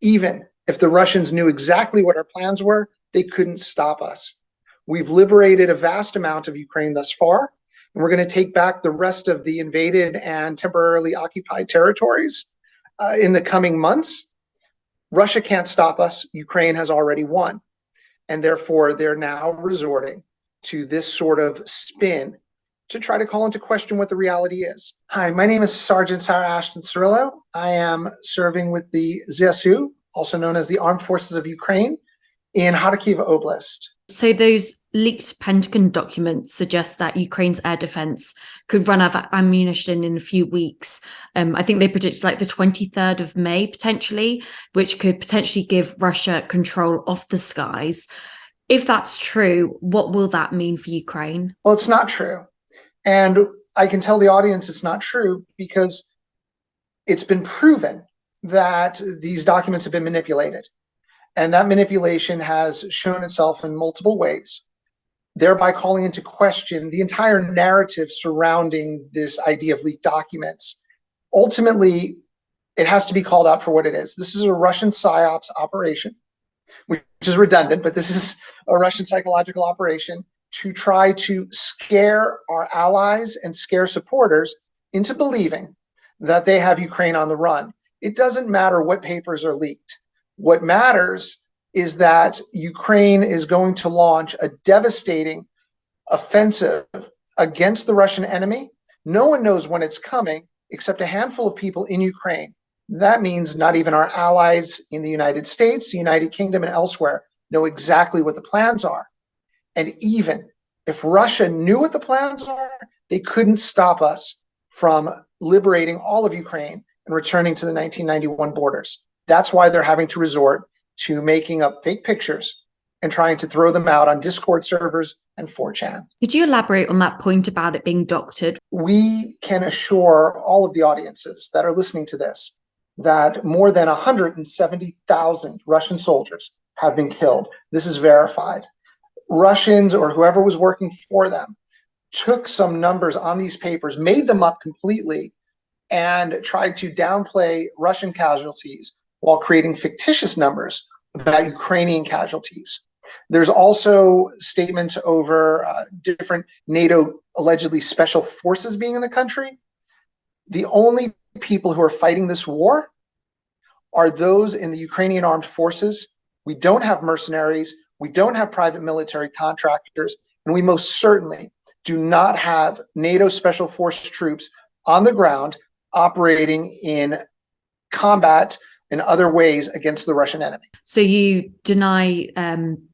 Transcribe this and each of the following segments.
Even if the Russians knew exactly what our plans were, they couldn't stop us. We've liberated a vast amount of Ukraine thus far, and we're going to take back the rest of the invaded and temporarily occupied territories in the coming months. Russia can't stop us. Ukraine has already won. And therefore, they're now resorting to this sort of spin to try to call into question what the reality is. Hi, my name is Sergeant Sarah Ashton-Cirillo. I am serving with the ZSU, also known as the Armed Forces of Ukraine, in Kharkiv Oblast. So those leaked Pentagon documents suggest that Ukraine's air defense could run out of ammunition in a few weeks. I think they predict like the 23rd of May, potentially, which could potentially give Russia control of the skies. If that's true, what will that mean for Ukraine? Well, it's not true. And I can tell the audience it's not true because it's been proven that these documents have been manipulated. And that manipulation has shown itself in multiple ways, thereby calling into question the entire narrative surrounding this idea of leaked documents. Ultimately, it has to be called out for what it is. This is a Russian psyops operation, which is redundant, but this is a Russian psychological operation to try to scare our allies and scare supporters into believing that they have Ukraine on the run. It doesn't matter what papers are leaked. What matters is that Ukraine is going to launch a devastating offensive against the Russian enemy. No one knows when it's coming except a handful of people in Ukraine. That means not even our allies in the United States, the United Kingdom, and elsewhere know exactly what the plans are. And even if Russia knew what the plans are, they couldn't stop us from liberating all of Ukraine and returning to the 1991 borders. That's why they're having to resort to making up fake pictures and trying to throw them out on Discord servers and 4chan. Could you elaborate on that point about it being doctored? We can assure all of the audiences that are listening to this that more than 170,000 Russian soldiers have been killed. This is verified. Russians or whoever was working for them took some numbers on these papers, made them up completely, and tried to downplay Russian casualties while creating fictitious numbers about Ukrainian casualties. There's also statements over different NATO allegedly special forces being in the country. The only people who are fighting this war are those in the Ukrainian armed forces. We don't have mercenaries. We don't have private military contractors. And we most certainly do not have NATO special force troops on the ground operating in combat in other ways against the Russian enemy. So you deny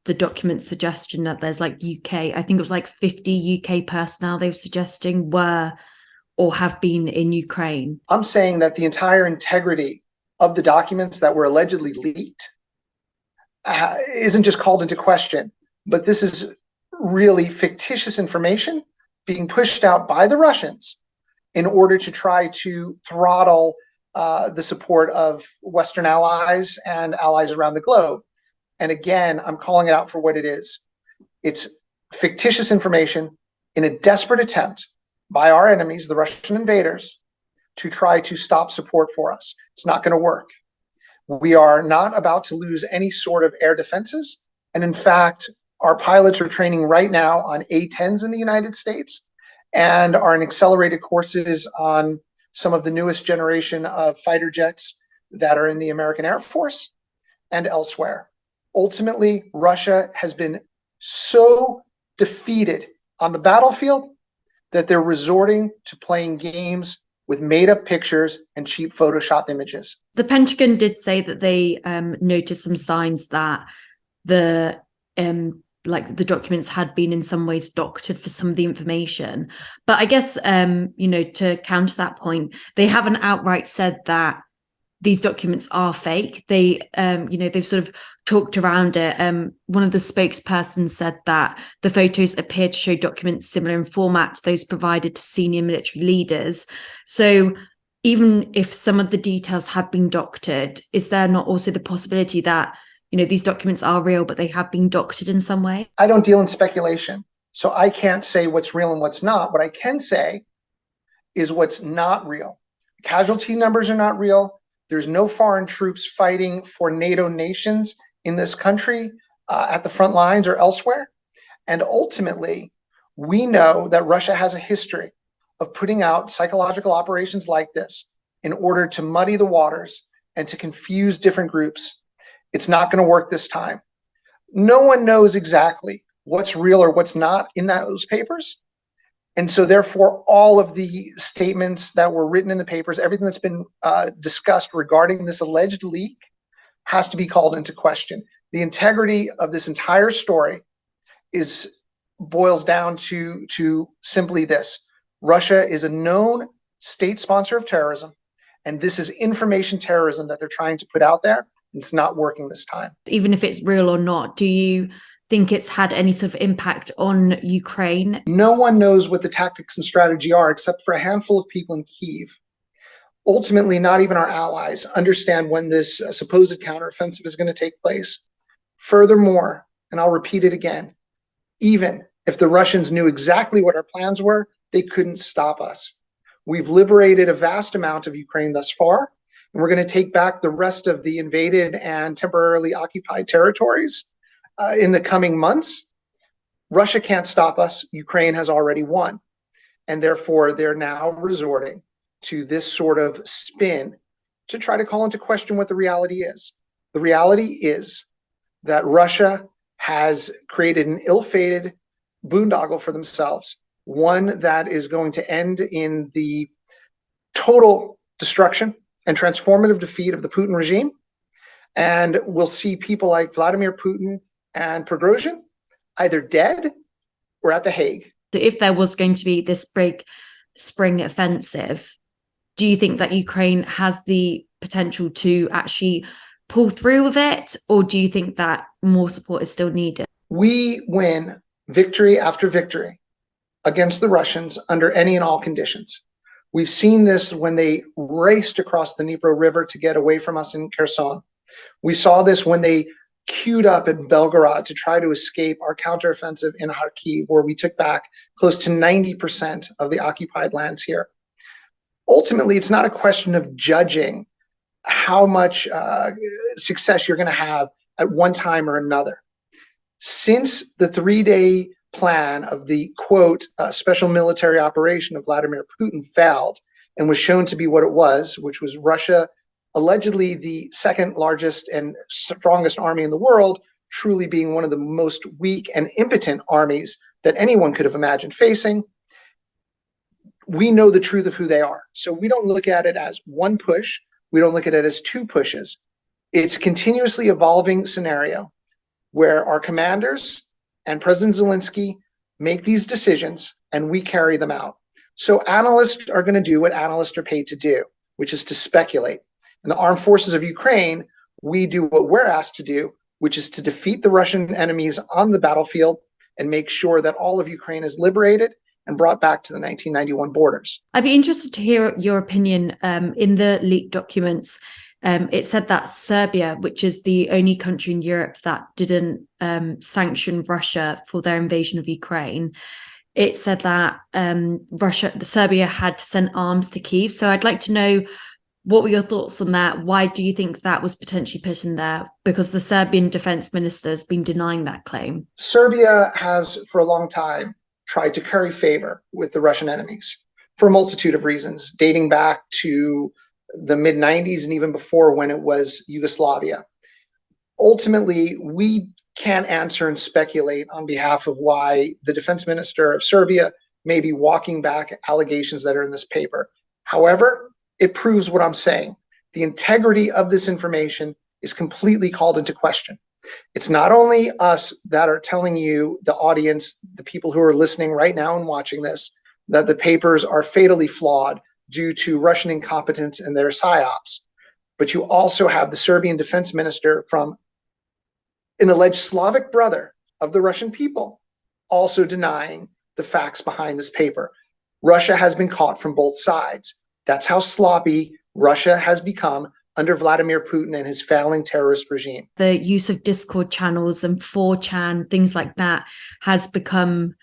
the document suggestion that there's like I think it was like 50 UK personnel they were suggesting were or have been in Ukraine. I'm saying that the entire integrity of the documents that were allegedly leaked isn't just called into question, but this is really fictitious information being pushed out by the Russians in order to try to throttle the support of Western allies and allies around the globe. And again, I'm calling it out for what it is. It's fictitious information in a desperate attempt by our enemies, the Russian invaders, to try to stop support for us. It's not going to work. We are not about to lose any sort of air defenses. And in fact, our pilots are training right now on A-10s in the United States and are in accelerated courses on some of the newest generation of fighter jets that are in the American Air Force and elsewhere. Ultimately, Russia has been so defeated on the battlefield that they're resorting to playing games with made-up pictures and cheap Photoshop images. The Pentagon did say that they noticed some signs that the documents had been in some ways doctored for some of the information. But I guess, to counter that point, they haven't outright said that these documents are fake. They've sort of talked around it. One of the spokespersons said that the photos appear to show documents similar in format to those provided to senior military leaders. So even if some of the details have been doctored, is there not also the possibility that these documents are real, but they have been doctored in some way? I don't deal in speculation, so I can't say what's real and what's not. What I can say is what's not real. Casualty numbers are not real. There's no foreign troops fighting for NATO nations in this country at the front lines or elsewhere. And ultimately, we know that Russia has a history of putting out psychological operations like this in order to muddy the waters and to confuse different groups. It's not going to work this time. No one knows exactly what's real or what's not in those papers. And so therefore, all of the statements that were written in the papers, everything that's been discussed regarding this alleged leak has to be called into question. The integrity of this entire story boils down to simply this. Russia is a known state sponsor of terrorism, and this is information terrorism that they're trying to put out there. It's not working this time. Even if it's real or not, do you think it's had any sort of impact on Ukraine? No one knows what the tactics and strategy are except for a handful of people in Kyiv. Ultimately, not even our allies understand when this supposed counteroffensive is going to take place. Furthermore, and I'll repeat it again, even if the Russians knew exactly what our plans were, they couldn't stop us. We've liberated a vast amount of Ukraine thus far, and we're going to take back the rest of the invaded and temporarily occupied territories in the coming months. Russia can't stop us. Ukraine has already won. And therefore, they're now resorting to this sort of spin to try to call into question what the reality is. The reality is that Russia has created an ill-fated boondoggle for themselves, one that is going to end in the total destruction and transformative defeat of the Putin regime. And we'll see people like Vladimir Putin and Prigozhin either dead or at The Hague. So if there was going to be this big spring offensive, do you think that Ukraine has the potential to actually pull through with it? Or do you think that more support is still needed? We win victory after victory against the Russians under any and all conditions. We've seen this when they raced across the Dnipro River to get away from us in Kherson. We saw this when they queued up in Belgorod to try to escape our counteroffensive in Kharkiv, where we took back close to 90% of the occupied lands here. Ultimately, it's not a question of judging how much success you're going to have at one time or another. Since the 3-day plan of the, quote, special military operation of Vladimir Putin failed and was shown to be what it was, which was Russia, allegedly the second largest and strongest army in the world, truly being one of the most weak and impotent armies that anyone could have imagined facing. We know the truth of who they are. So we don't look at it as one push. We don't look at it as two pushes. It's a continuously evolving scenario where our commanders and President Zelensky make these decisions and we carry them out. So analysts are going to do what analysts are paid to do, which is to speculate. In the armed forces of Ukraine, we do what we're asked to do, which is to defeat the Russian enemies on the battlefield and make sure that all of Ukraine is liberated and brought back to the 1991 borders. I'd be interested to hear your opinion. In the leaked documents, it said that Serbia, which is the only country in Europe that didn't sanction Russia for their invasion of Ukraine, it said that Serbia had sent arms to Kyiv. So I'd like to know, what were your thoughts on that? Why do you think that was potentially put in there? Because the Serbian defense minister has been denying that claim. Serbia has, for a long time, tried to curry favor with the Russian enemies for a multitude of reasons, dating back to the mid-90s and even before, when it was Yugoslavia. Ultimately, we can't answer and speculate on behalf of why the defense minister of Serbia may be walking back allegations that are in this paper. However, it proves what I'm saying. The integrity of this information is completely called into question. It's not only us that are telling you, the audience, the people who are listening right now and watching this, that the papers are fatally flawed due to Russian incompetence and their psyops. But you also have the Serbian defense minister, from an alleged Slavic brother of the Russian people, also denying the facts behind this paper. Russia has been caught from both sides. That's how sloppy Russia has become under Vladimir Putin and his failing terrorist regime. The use of Discord channels and 4chan, things like that, has become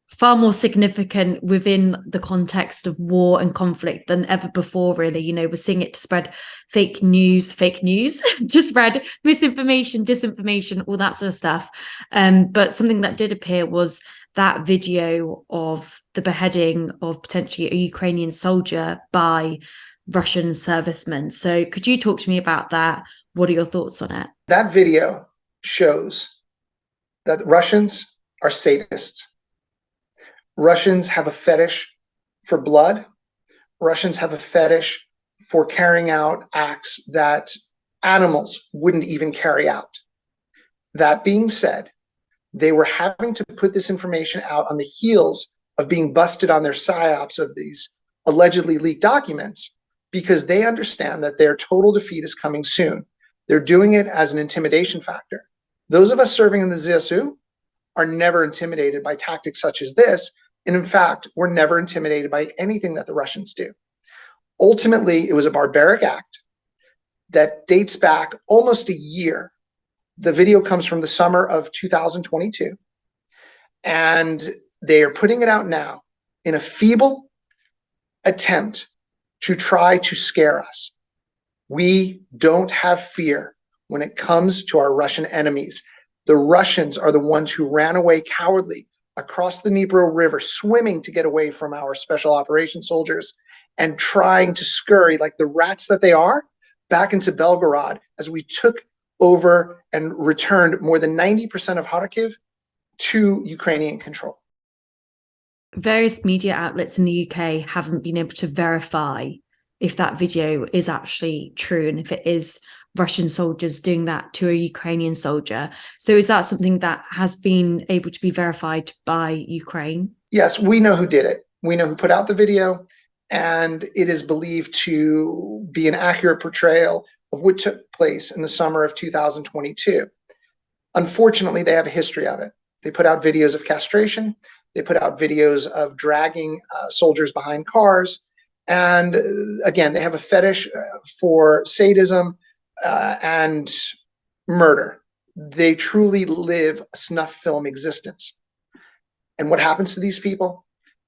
far more significant within the context of war and conflict than ever before, really. You know, we're seeing it to spread fake news, to spread misinformation, disinformation, all that sort of stuff. But something that did appear was that video of the beheading of potentially a Ukrainian soldier by Russian servicemen. So could you talk to me about that? What are your thoughts on it? That video shows that Russians are sadists. Russians have a fetish for blood. Russians have a fetish for carrying out acts that animals wouldn't even carry out. That being said, they were having to put this information out on the heels of being busted on their psyops of these allegedly leaked documents, because they understand that their total defeat is coming soon. They're doing it as an intimidation factor. Those of us serving in the ZSU are never intimidated by tactics such as this. And in fact, we're never intimidated by anything that the Russians do. Ultimately, it was a barbaric act that dates back almost a year. The video comes from the summer of 2022, and they are putting it out now in a feeble attempt to try to scare us. We don't have fear when it comes to our Russian enemies. The Russians are the ones who ran away cowardly across the Dnipro River, swimming to get away from our special operations soldiers and trying to scurry like the rats that they are back into Belgorod as we took over and returned more than 90% of Kharkiv to Ukrainian control. Various media outlets in the UK haven't been able to verify if that video is actually true and if it is Russian soldiers doing that to a Ukrainian soldier. So is that something that has been able to be verified by Ukraine? Yes, we know who did it. We know who put out the video, and it is believed to be an accurate portrayal of what took place in the summer of 2022. Unfortunately, they have a history of it. They put out videos of castration. They put out videos of dragging soldiers behind cars. And again, they have a fetish for sadism and murder. They truly live a snuff film existence. And what happens to these people?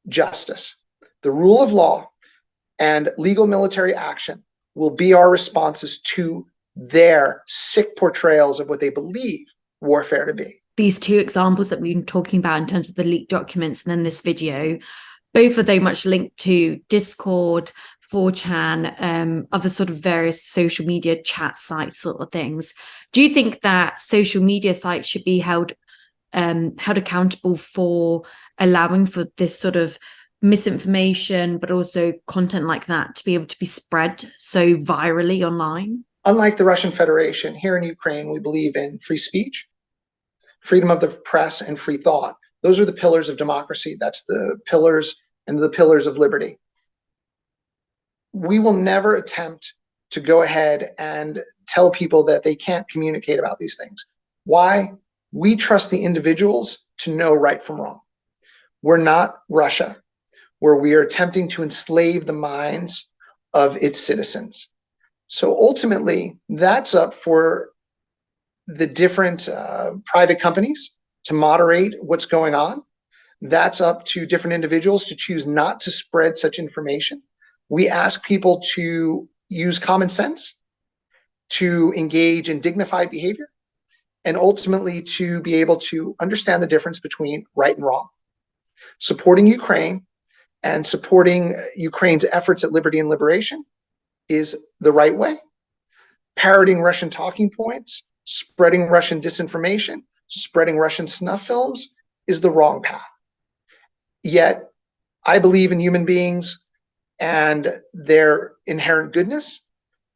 Justice. The rule of law and legal military action will be our responses to their sick portrayals of what they believe warfare to be. These two examples that we've been talking about in terms of the leaked documents and then this video, both are very much linked to Discord, 4chan, other sort of various social media chat sites sort of things. Do you think that social media sites should be held accountable for allowing for this sort of misinformation, but also content like that to be able to be spread so virally online? Unlike the Russian Federation, here in Ukraine, we believe in free speech, freedom of the press, and free thought. Those are the pillars of democracy. That's the pillars of liberty. We will never attempt to go ahead and tell people that they can't communicate about these things. Why? We trust the individuals to know right from wrong. We're not Russia, where we are attempting to enslave the minds of its citizens. So ultimately, that's up for the different private companies to moderate what's going on. That's up to different individuals to choose not to spread such information. We ask people to use common sense, to engage in dignified behavior, and ultimately to be able to understand the difference between right and wrong. Supporting Ukraine and supporting Ukraine's efforts at liberty and liberation is the right way. Parroting Russian talking points, spreading Russian disinformation, spreading Russian snuff films is the wrong path. Yet, I believe in human beings and their inherent goodness,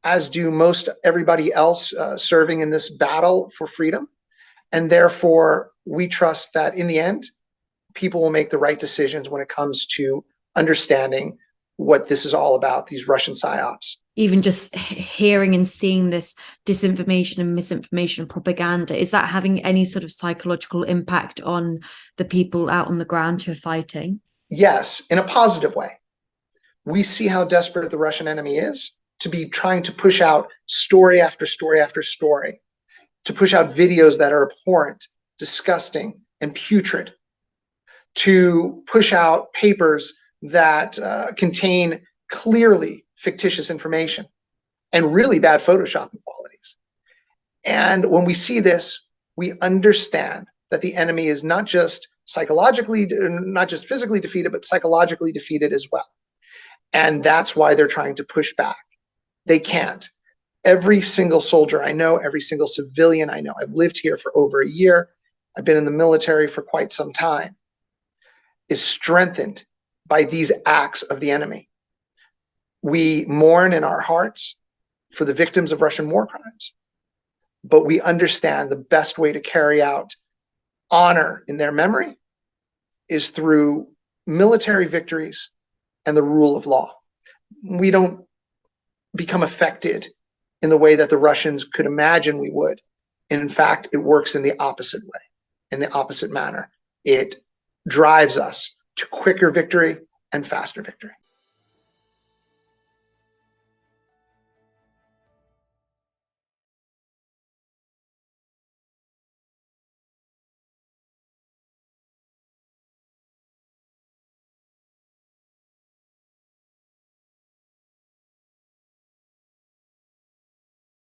as do most everybody else serving in this battle for freedom. And therefore, we trust that in the end, people will make the right decisions when it comes to understanding what this is all about, these Russian psyops. Even just hearing and seeing this disinformation and misinformation and propaganda, is that having any sort of psychological impact on the people out on the ground who are fighting? Yes, in a positive way. We see how desperate the Russian enemy is to be trying to push out story after story after story, to push out videos that are abhorrent, disgusting, and putrid. to push out papers that contain clearly fictitious information and really bad photoshopping qualities. And when we see this, we understand that the enemy is not just psychologically, not just physically defeated, but psychologically defeated as well. And that's why they're trying to push back. They can't. Every single soldier I know, every single civilian I know, I've lived here for over a year, I've been in the military for quite some time, is strengthened by these acts of the enemy. We mourn in our hearts for the victims of Russian war crimes, but we understand the best way to carry out honor in their memory is through military victories and the rule of law. We don't become affected in the way that the Russians could imagine we would. And in fact, it works in the opposite way, in the opposite manner. It drives us to quicker victory and faster victory.